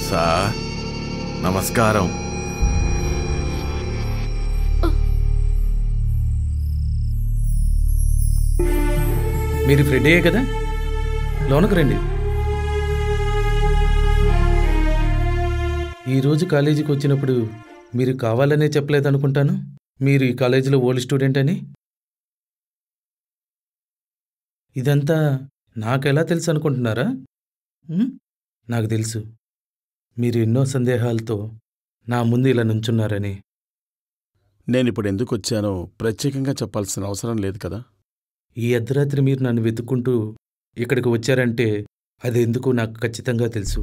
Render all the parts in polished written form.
Sir నమస్కారం. మీరు ఫ్రెండే కదా, లోనకు రండి. ఈరోజు కాలేజీకి వచ్చినప్పుడు మీరు కావాలనే చెప్పలేదనుకుంటాను. మీరు ఈ కాలేజీలో ఓల్డ్ స్టూడెంట్ అని. ఇదంతా నాకెలా తెలుసు అనుకుంటున్నారా? నాకు తెలుసు, మీరు ఎన్నో సందేహాలతో నా ముందు ఇలా నుంచున్నారని. నేనిప్పుడు ఎందుకు వచ్చానో ప్రత్యేకంగా చెప్పాల్సిన అవసరం లేదు కదా. ఈ అర్ధరాత్రి మీరు నన్ను వెతుక్కుంటూ ఇక్కడికి వచ్చారంటే అది ఎందుకు నాకు ఖచ్చితంగా తెలుసు.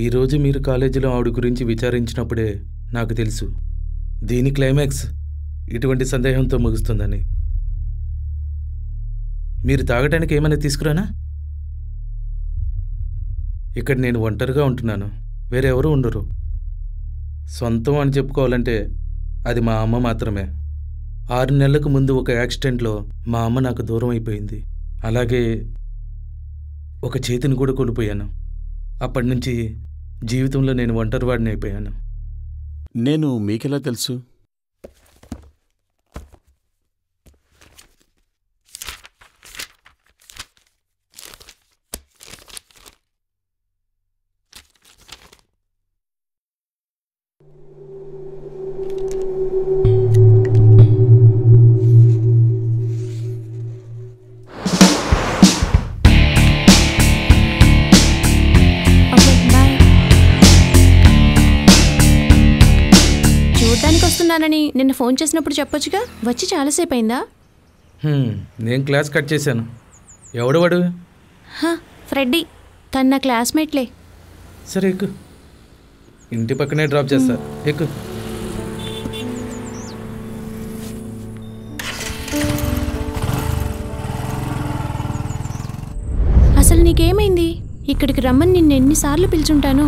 ఈరోజు మీరు కాలేజీలో ఆవిడ గురించి విచారించినప్పుడే నాకు తెలుసు దీని క్లైమాక్స్ ఇటువంటి సందేహంతో ముగుస్తుందని. మీరు తాగటానికి ఏమైనా తీసుకురానా? ఇక్కడ నేను ఒంటరిగా ఉంటున్నాను, వేరెవరూ ఉండరు. సొంతం అని చెప్పుకోవాలంటే అది మా అమ్మ మాత్రమే. 6 నెలలకు ముందు ఒక యాక్సిడెంట్లో మా అమ్మ నాకు దూరం అయిపోయింది. అలాగే ఒక చేతిని కూడా కోల్పోయాను. అప్పటి నుంచి జీవితంలో నేను ఒంటరివాడిని అయిపోయాను. నేను మీకెలా తెలుసు? వస్తున్నానని నిన్న ఫోన్ చేసినప్పుడు చెప్పొచ్చుగా, వచ్చి చాలాసేపు అయిందా? నేను క్లాస్ కట్ చేశాను. ఎవడవాడు? ఫ్రెడ్డీ, తను నా క్లాస్మేట్లే. సరే ఎక్కు, ఇంటి పక్కనే డ్రాప్ చేస్తా, ఎక్కు. అసలు నీకేమైంది? ఇక్కడికి రమ్మని నిన్ను ఎన్నిసార్లు పిలుచుంటాను.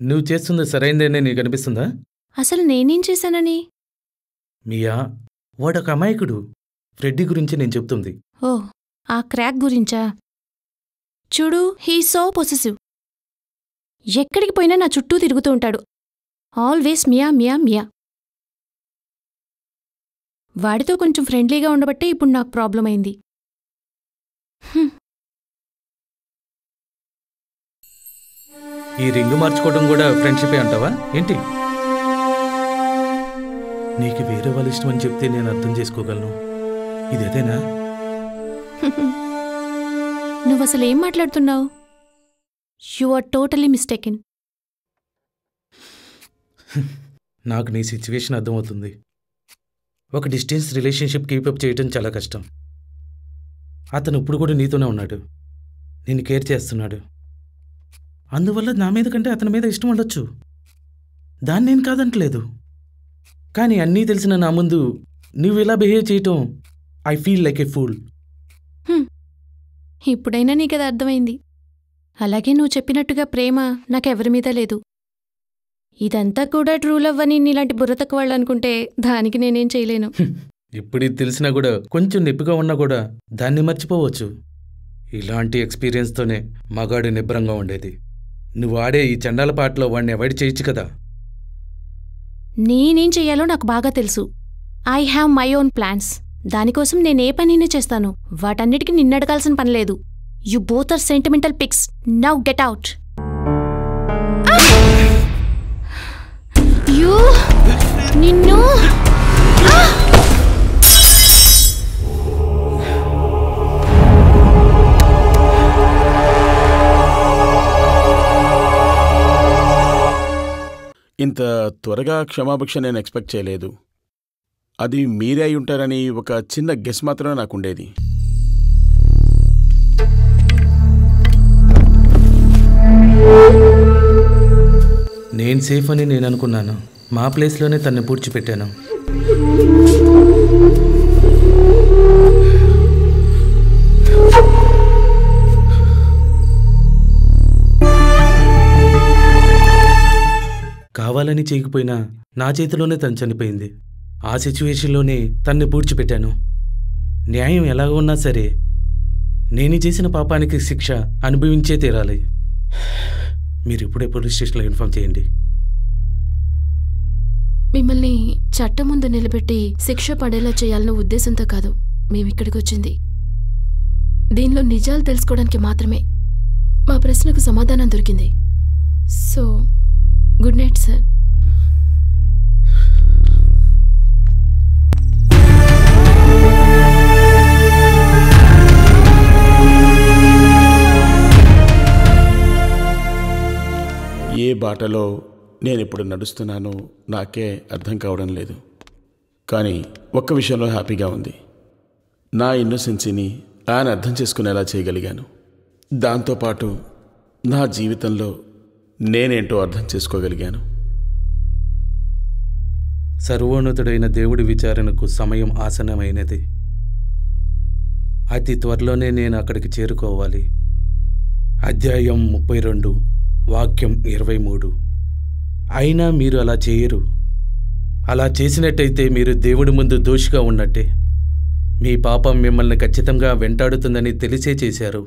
నువ్వు చేస్తుంది సరైందేనే నీకు అనిపిస్తుందా? అసలు నేనేం చేశానని? మియా, వాడొక అమాయకుడు. ఫ్రెడ్డీ గురించి నేను చెప్తుంది. ఓ, ఆ క్రాక్ గురించా? చూడు, హీ సో పొసెసివ్. ఎక్కడికి పోయినా నా చుట్టూ తిరుగుతూ ఉంటాడు. ఆల్వేస్ మియా మియా మియా. వాడితో కొంచెం ఫ్రెండ్లీగా ఉండబట్టే ఇప్పుడు నాకు ప్రాబ్లం అయింది. ఈ రింగు మార్చుకోవడం కూడా ఫ్రెండ్షిపే అంటావా ఏంటి? నీకు వేరే వాళ్ళ ఇష్టం అని చెప్తే నేను అర్థం చేసుకోగలను. ఇదేదేనా? నువ్వసలు ఏం మాట్లాడుతున్నావు? You are totally mistaken. నాకు నీ సిచ్యువేషన్ అర్థమవుతుంది. ఒక డిస్టెన్స్ రిలేషన్షిప్ కీపప్ చేయడం చాలా కష్టం. అతను ఇప్పుడు కూడా నీతోనే ఉన్నాడు, నిన్ను కేర్ చేస్తున్నాడు. అందువల్ల నా మీద కంటే అతని మీద ఇష్టం ఉండొచ్చు, దాన్ని నేను కాదంటలేదు. కానీ అన్నీ తెలిసిన నా ముందు నువ్వు ఇలా బిహేవ్ చేయటం I feel like A pool. ఇప్పుడైనా నీకది అర్థమైంది. అలాగే నువ్వు చెప్పినట్టుగా ప్రేమ నాకెవరి మీద లేదు. ఇదంతా కూడా ట్రూ లవ్ అని నీలాంటి బుర్రతకు వాళ్ళు అనుకుంటే దానికి నేనేం చేయలేను. ఇప్పుడు ఇది తెలిసినా కూడా కొంచెం నొప్పిగా ఉన్నా కూడా దాన్ని మర్చిపోవచ్చు. ఇలాంటి ఎక్స్పీరియన్స్తోనే మగాడు నిబ్బరంగా ఉండేది. నువ్వు ఆడే ఈ చండాల పాటలో వాడిని అవాయిడ్ చేయొచ్చు కదా. నేనేం చెయ్యాలో నాకు బాగా తెలుసు. I have my own plans. దానికోసం నేనే పనినే చేస్తాను. వాటన్నిటికీ నిన్నడగాల్సిన పనిలేదు. You both are sentimental picks. Now get out. You నిన్ను ఇంత త్వరగా క్షమాభిక్ష నేను ఎక్స్పెక్ట్ చేయలేదు. అది మీరే అయి ఉంటారని ఒక చిన్న గెస్ మాత్రమే నాకుండేది. నేను సేఫ్ అని నేను అనుకున్నాను. మా ప్లేస్లోనే తన్ని పూడ్చిపెట్టాను. కావాలని చేయకపోయినా నా చేతిలోనే తను చనిపోయింది. ఆ సిచ్యువేషన్లోనే తన్ని పూడ్చిపెట్టాను. న్యాయం ఎలా ఉన్నా సరే నేను చేసిన పాపానికి శిక్ష అనుభవించే తీరాలి. మీరు ఇప్పుడే పోలీస్ స్టేషన్లో ఇన్ఫార్మ్ చేయండి. మిమ్మల్ని చట్టం ముందు నిలబెట్టి శిక్ష పడేలా చేయాలన్న ఉద్దేశంతో కాదు మేమిక్కడికి వచ్చింది. దీనిలో నిజాలు తెలుసుకోవడానికి మాత్రమే. మా ప్రశ్నకు సమాధానం దొరికింది. So good night sir. ఏ బాటలో నేనిప్పుడు నడుస్తున్నానో నాకే అర్థం కావడం లేదు. కానీ ఒక్క విషయంలో హ్యాపీగా ఉంది. నా ఇన్నోసెన్సీని ఆయన అర్థం చేసుకునేలా చేయగలిగాను. దాంతోపాటు నా జీవితంలో నేనేంటో అర్థం చేసుకోగలిగాను. సర్వోన్నతుడైన దేవుడి విచారణకు సమయం ఆసన్నమైనది. అతి త్వరలోనే నేను అక్కడికి చేరుకోవాలి. అధ్యాయం 32 వాక్యం 23. అయినా మీరు అలా చేయరు. అలా చేసినట్టయితే మీరు దేవుడి ముందు దోషిగా ఉన్నట్టే. మీ పాపం మిమ్మల్ని ఖచ్చితంగా వెంటాడుతుందని తెలిసే చేశారు.